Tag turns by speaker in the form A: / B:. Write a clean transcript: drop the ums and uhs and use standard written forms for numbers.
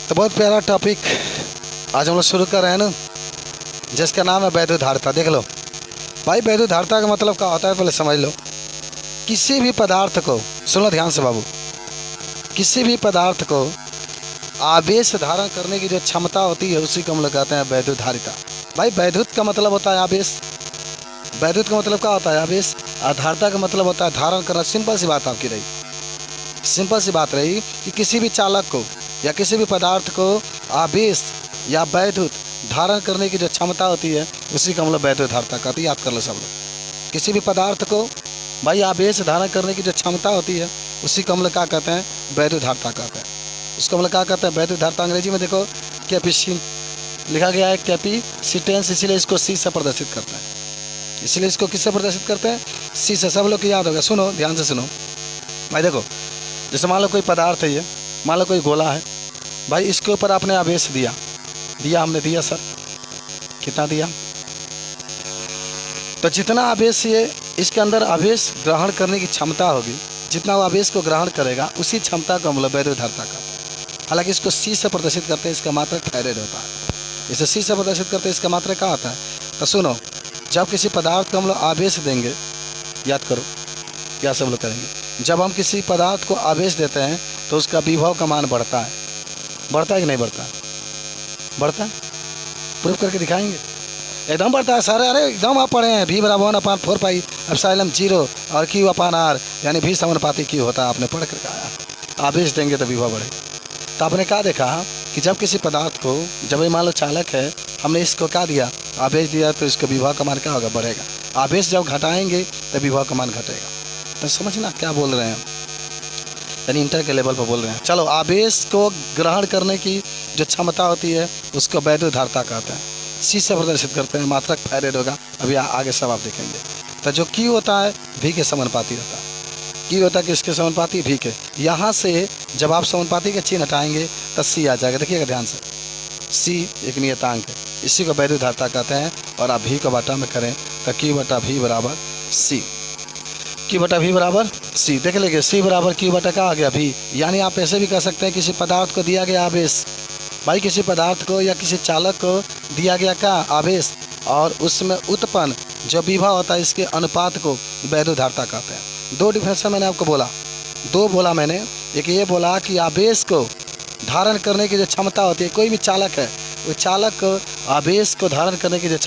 A: तो बहुत प्यारा टॉपिक आज हम लोग शुरू कर रहे हैं ना, जिसका नाम है वैद्युधारिता। देख लो भाई, वैद्युधारिता का मतलब क्या होता है पहले समझ लो। किसी भी पदार्थ को, सुनो ध्यान से बाबू, किसी भी पदार्थ को आवेश धारण करने की जो क्षमता होती है उसी को हम लोग कहते हैं वैद्युधारिता। भाई वैद्युत का मतलब होता है आवेश, वैद्युत का मतलब क्या होता है आवेश, और धारिता का मतलब होता है धारण करना। सिंपल सी बात आपकी रही, सिंपल सी बात रही कि किसी भी चालक को या किसी भी पदार्थ को आवेश या वैद्युत धारण करने की जो क्षमता होती है उसी को हम लोग वैद्युधारिता कहते हैं। याद कर लो सब लोग, किसी भी पदार्थ को भाई आवेश धारण करने की जो क्षमता होती है उसी को हम लोग क्या कहते हैं, वैद्युधारिता कहते हैं। उसको हम लोग क्या कहते हैं, वैद्युधारिता। अंग्रेजी में देखो कैपेसिटी लिखा गया है, कैपेसिटेंस, इसीलिए इसको सी से प्रदर्शित करता है। इसलिए इसको किससे प्रदर्शित करते हैं, सी से। सब लोग को याद होगा। सुनो ध्यान से सुनो भाई, देखो जैसे मान लो कोई पदार्थ है, ये मान लो कोई गोला है भाई, इसके ऊपर आपने आवेश दिया, हमने दिया सर, कितना दिया, तो जितना आवेश ये इसके अंदर आवेश ग्रहण करने की क्षमता होगी, जितना वो आवेश को ग्रहण करेगा उसी क्षमता को हम लोग वैद्युधारिता कहते हैं। हालांकि इसको सी से प्रदर्शित करते हैं, इसका मात्रक फैरेड होता है। इसे सी से प्रदर्शित करते हैं, इसका मात्रक क्या होता है। तो सुनो, जब किसी पदार्थ को हम लोग आवेश देंगे, याद करो क्या सब लोग करेंगे, जब हम किसी पदार्थ को आवेश देते हैं तो उसका विभव का मान बढ़ता है। बढ़ता है कि नहीं बढ़ता है, बढ़ता है, प्रूफ करके दिखाएंगे। एकदम बढ़ता है सर, अरे एकदम आप पढ़े हैं, V = 1/4 एप्सिलॉन 0 और Q/R यानी V समानुपाती Q होता है, आपने पढ़ कर आया। आवेश देंगे तो विभव बढ़ेगा। तो आपने क्या देखा कि जब किसी पदार्थ को, जब ये मान लो चालक है, हमने इसको क्या दिया, आवेश दिया, तो इसका विभव का मान क्या होगा, बढ़ेगा। आवेश जब घटाएंगे तो विभव का मान घटेगा। तो समझना क्या बोल रहे हैं, यानी इंटर के लेवल पर बोल रहे हैं। चलो, आवेश को ग्रहण करने की जो क्षमता होती है उसको वैद्युधारिता कहते हैं। सी से प्रदर्शित करते हैं, मात्रक फैरेड होगा। अभी आगे सब आप देखेंगे। तो जो Q होता है V के समानुपाती होता है। Q होता है किसके समानुपाती, V के। यहाँ से जब आप समानुपाती का चिन्ह हटाएंगे तो C आ जाएगा। देखिएगा ध्यान से, C एक नियतांक है, इसी को वैद्युधारिता कहते हैं। और आप V को बटा में करें तो Q/V = C, Q/V = C। देख लीजिए, C = Q/ क्या आ गया, V। यानी आप ऐसे भी कह सकते हैं किसी पदार्थ को दिया गया आवेश, भाई किसी पदार्थ को या किसी चालक को दिया गया क्या, आवेश, और उसमें उत्पन्न जो विभव होता है इसके अनुपात को वैद्युधारिता कहते हैं। दो डिफरेंस मैंने आपको बोला, दो बोला मैंने। एक ये बोला कि आवेश को धारण करने की जो क्षमता होती है, कोई भी चालक है, वो चालक को आवेश को धारण करने की जो क्षमता